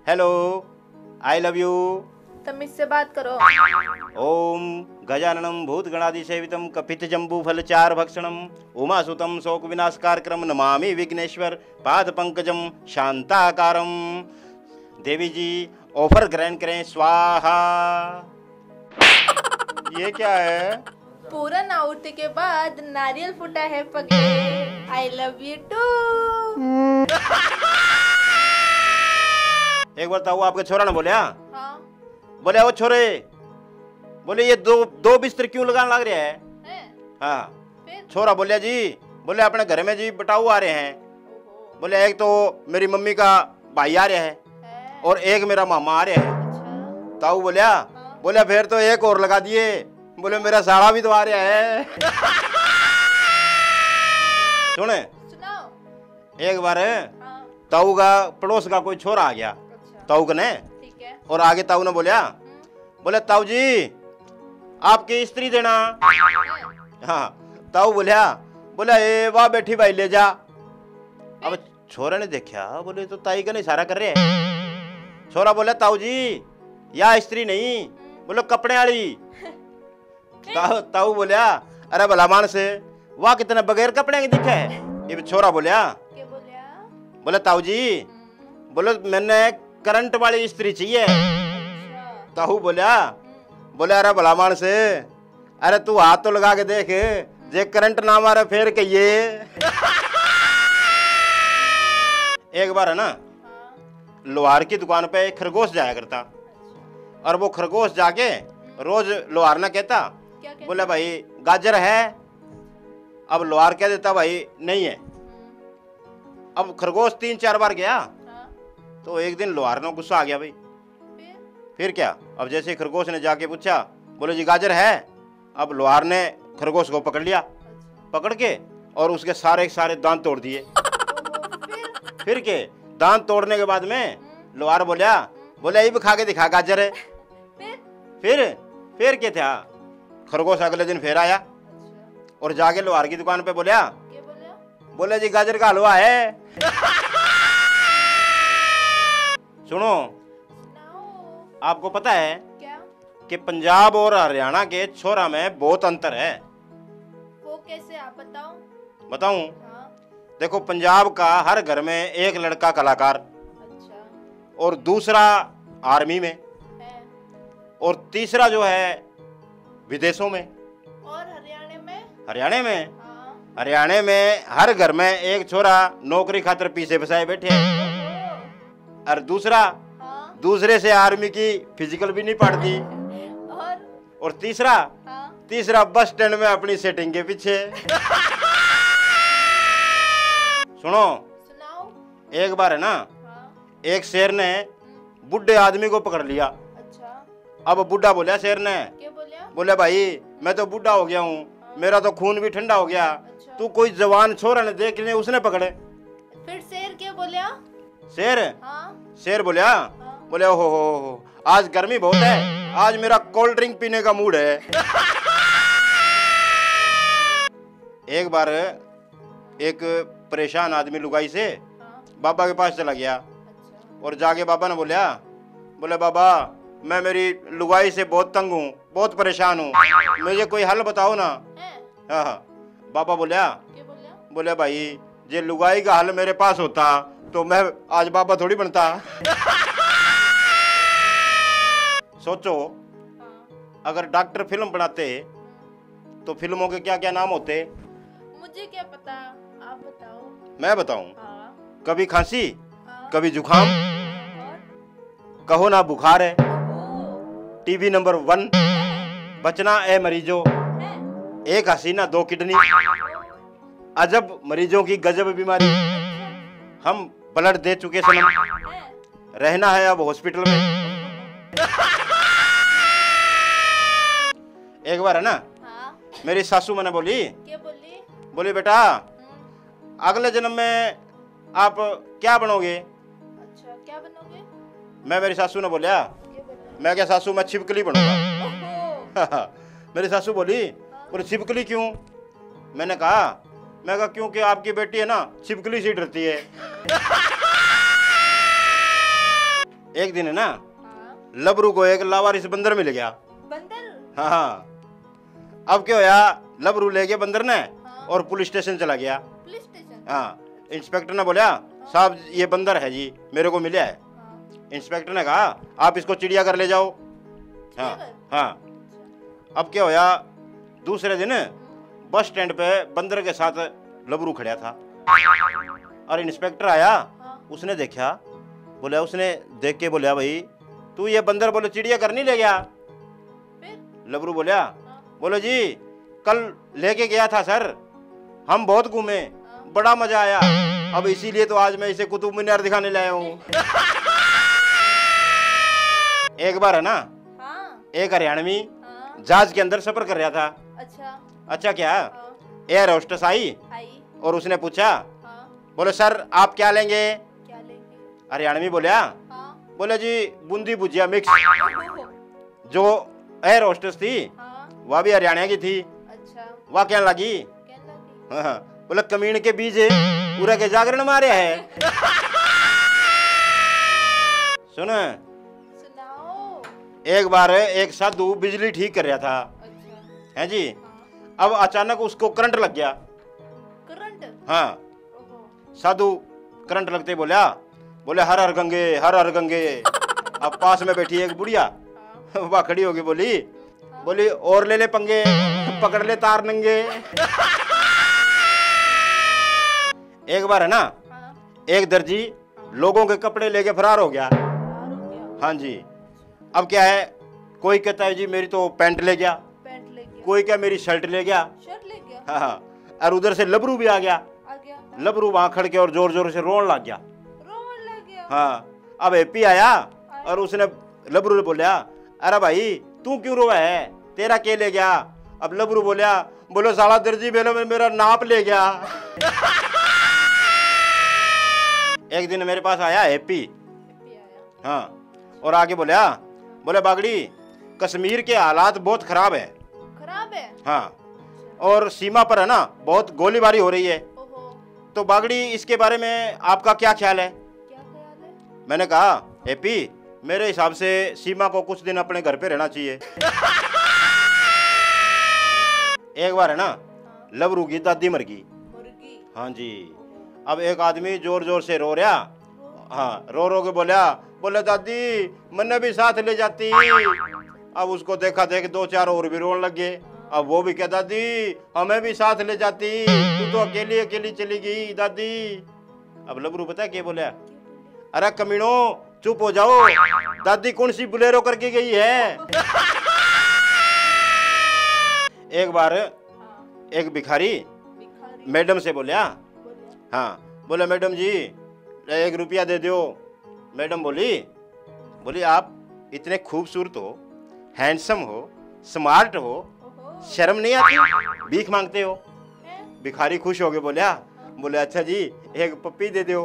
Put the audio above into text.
Hello, I love you. तमीज से बात करो। ओम गजाननम भूतगणाधिसेवितम कपित जम्बू फल चार भक्षणम उमासुतम शोक विनाश कार्यक्रम नमामि विघ्नेश्वर पाद पंकजम शांताकारम। देवी जी ऑफर ग्रहण करें, स्वाहा। ये क्या है? पूरन आहुति के बाद नारियल फूटा है पगले। I love you too. एक बार ताऊ आपके छोरा ने बोलिया, हाँ बोले ओ छोरे, बोले ये दो बिस्तर क्यों लगाने लग रहे हैं? हाँ, फिर छोरा बोलिया जी, बोले अपने घर में जी बटाऊ आ रहे हैं। ओहो, बोले एक तो मेरी मम्मी का भाई आ रहा है और एक मेरा मामा आ रहा है। अच्छा ताऊ बोलिया, हाँ। बोले फिर तो एक और लगा दिए। बोले मेरा साड़ा भी तो आ रहा है। सुने, सुनाओ। एक बार हाँ ताऊ का पड़ोस का कोई छोरा आ गया अच्छा ताऊ कने, ठीक है। और आगे ताऊ ने बोलिया, बोले ताऊ जी आपकी स्त्री देना। हाँ, ताऊ बोलिया, बोला ए वाह बेटी भाई ले जा। अब छोरे ने देखा, बोले तो ताई का इशारा कर रहे हैं। छोरा बोला ताऊ जी या स्त्री नहीं, बोलो कपड़े वाली। ताऊ बोलिया, अरे भला मान से वाह कितने बगैर कपड़े के दिखे है। ये छोरा बोलिया, क्या बोलिया? बोले ताऊ जी, बोलो मैंने करंट वाली स्त्री चाहिए। अच्छा ताऊ बोलिया, बोले अरे भला मान से, अरे तू हाथ तो लगा के देख, जे करंट ना मारे फिर कहिए। एक बार है ना, हाँ लोहार की दुकान पे एक खरगोश जाया करता, और वो खरगोश जाके रोज लोहार ने कहता, क्या कहते? बोले भाई गाजर है। अब लोहार कह देता भाई नहीं है। अब खरगोश 3-4 बार गया, हाँ तो एक दिन लोहार ने गुस्सा आ गया भाई। फिर क्या, अब जैसे खरगोश ने जाके पूछा, बोले जी गाजर है। अब लोहार ने खरगोश को पकड़ लिया, पकड़ के और उसके सारे सारे दांत तोड़ दिए। फिर के दांत तोड़ने के बाद में लोहार बोलिया, बोले ये भी खा के दिखा गाजर है। फिर क्या था, खरगोश अगले दिन फिर आया और जाके लोहार की दुकान पे बोलिया, क्या बोलिया? बोले जी गाजर का हलवा है। सुनो, सुनाओ। आपको पता है क्या? कि पंजाब और हरियाणा के छोरा में बहुत अंतर है। वो कैसे, आप बताओ। बताऊं? हाँ देखो, पंजाब का हर घर में एक लड़का कलाकार अच्छा और दूसरा आर्मी में है। और तीसरा जो है विदेशों में। और हरियाणा में? हरियाणा हाँ में हर घर में एक छोरा नौकरी खातिर पीछे फंसाए बैठे हैं, ओहो, और दूसरा हाँ दूसरे से आर्मी की फिजिकल भी नहीं पड़ती, और तीसरा बस स्टैंड में अपनी सेटिंग के पीछे। सुनो, सुनाओ। एक बार है ना, हाँ एक शेर ने बुढ़े आदमी को पकड़ लिया। अच्छा अब बुढ़ा बोला शेर ने, क्या बोलिया? बोले भाई मैं तो बूढ़ा हो गया हूँ, मेरा तो खून भी ठंडा हो गया, अच्छा। तू कोई जवान छोरा ने देख ले उसने पकड़े। फिर शेर क्या बोलिया? शेर हाँ शेर बोलिया, हाँ बोले हो आज गर्मी बहुत है, आज मेरा कोल्ड ड्रिंक पीने का मूड है। एक बार एक परेशान आदमी लुगाई से हाँ बाबा के पास चला गया अच्छा और जाके बाबा ने बोलिया, बोले बाबा मैं मेरी लुगाई से बहुत तंग हूँ, बहुत परेशान हूँ, मुझे कोई हल बताओ ना। है। हाँ, बाबा बोलिया, क्या बोलिया? बोले भाई जे लुगाई का हल मेरे पास होता तो मैं आज बाबा थोड़ी बनता। सोचो, हाँ अगर डॉक्टर फिल्म बनाते तो फिल्मों के क्या क्या नाम होते? मुझे क्या पता, आप बताओ। मैं बताऊं? हाँ कभी खांसी, हाँ कभी जुकाम, और कहो ना बुखार है, ओहो, टीबी नंबर 1, बचना ए मरीजों, है। एक हसीना 2 किडनी, अजब मरीजों की गजब बीमारी, हम ब्लड दे चुके सनम, है। रहना है अब हॉस्पिटल में। एक बार है ना, हाँ मेरी सासू मैंने बोली, क्या बोली? बोली बेटा अगले जन्म में आप क्या बनोगे? अच्छा क्या बनोगे? मैं मेरी सासू ने बोलिया, क्या बोला? मैं क्या सासू मैं छिपकली बनूंगा। ओहो, मेरी सासू बोली, बोले छिपकली क्यों? मैंने कहा क्योंकि आपकी बेटी है ना छिपकली सी डरती है। एक दिन है ना, हाँ। लबरू को एक लावारिस बंदर मिल गया। बंदर? हाँ। अब क्या होया, लबरू ले गया बंदर ने, हाँ। और पुलिस स्टेशन चला गया। Police station? हाँ। इंस्पेक्टर ने बोला, साहब ये बंदर है जी, मेरे को मिला है। हाँ। इंस्पेक्टर ने कहा, आप इसको चिड़ियाघर ले जाओ। हाँ चिड़ियाघर? हाँ। अब क्या होया, दूसरे दिन बस स्टैंड पे बंदर के साथ लबरू खड़ा था, और इंस्पेक्टर आया। हाँ। उसने देखा, बोला, उसने देख के बोला, भाई तू ये बंदर बोले चिड़ियाघर नहीं ले गया? फिर? लबरू बोला, हाँ। बोलो जी कल लेके गया था सर, हम बहुत घूमे, हाँ। बड़ा मजा आया, अब इसीलिए तो आज मैं इसे कुतुब मीनार दिखाने लाया हूँ। एक बार है ना, हाँ। एक हरियाणवी हाँ। जहाज के अंदर सफर कर रहा था। अच्छा। अच्छा क्या, हाँ। एयर होस्टेस आई आई। और उसने पूछा, हाँ। बोले सर आप क्या लेंगे? क्या लेंगे? हरियाणवी बोला, हाँ। बोले जी बूंदी भुजिया मिक्स। ओहो। जो एयर होस्टेस थी हाँ। वह भी हरियाणा की थी। अच्छा। वह क्या लगी, क्या लगी? हाँ, बोले कमीण के बीज पूरा के जागरण मारे है। सुन, सुनाओ। एक बार एक साधु बिजली ठीक कर रहा था, अच्छा। है जी। हाँ। अब अचानक उसको करंट लग गया। करंट? हाँ। ओहो। साधु करंट लगते बोला, बोले हर हर गंगे हर हर गंगे। अब पास में बैठी एक बुढ़िया, हाँ। वह खड़ी होगी, बोली, बोली और ले पंगे, पकड़ ले तार नंगे। एक बार है ना, हाँ। एक दर्जी लोगों के कपड़े लेके फरार हो गया। फरार हो गया? हाँ जी। अब क्या है, कोई कहता है जी मेरी तो पैंट ले गया, पैंट ले गया? कोई क्या मेरी शर्ट ले गया। शर्ट ले गया? हाँ हाँ। और उधर से लबरू भी आ गया। आ गया? लबरू वहां खड़ के और जोर जोर से रोने लग गया। रोवन लग गया? हाँ। अब एपी आया और उसने लबरू ने बोला, अरे भाई तू क्यों रोवा है, तेरा के ले गया? अब लबरू बोला, बोलो साला दर्जी मेरा नाप ले गया। एक दिन मेरे पास आया एपी। एपी आया? हाँ। और आगे बोला, बोले बागड़ी कश्मीर के हालात बहुत खराब है। खराब है? हाँ। और सीमा पर है ना बहुत गोलीबारी हो रही है। ओहो। तो बागड़ी इसके बारे में आपका क्या ख्याल है? क्या ख्याल है? मैंने कहा, एपी मेरे हिसाब से सीमा को कुछ दिन अपने घर पे रहना चाहिए। एक बार है ना, हाँ। लबरू की दादी मर गई। मुर्गी? हाँ जी। अब एक आदमी जोर जोर से रो रहा। हाँ, रो रो के बोला, बोले दादी मैंने भी साथ ले जाती। अब उसको देखा देख दो चार और भी रोने लग गए। अब वो भी क्या, दादी हमें भी साथ ले जाती, तू तो अकेली अकेली चली गई दादी। अब लबरू पता है क्या बोला, अरे कमीनो चुप हो जाओ, दादी कौन सी बुलेरो करके गई है। एक बार हाँ। एक भिखारी भिखारी? मैडम से बोला, बोलिए। हाँ, बोले मैडम जी 1 रुपया दे दो। मैडम बोली, बोली आप इतने खूबसूरत हो, हैंडसम हो, स्मार्ट हो, ओहो। शर्म नहीं आती, भीख मांगते हो? हैं? भिखारी खुश हो गए, बोला, बोले अच्छा जी 1 पप्पी दे दो।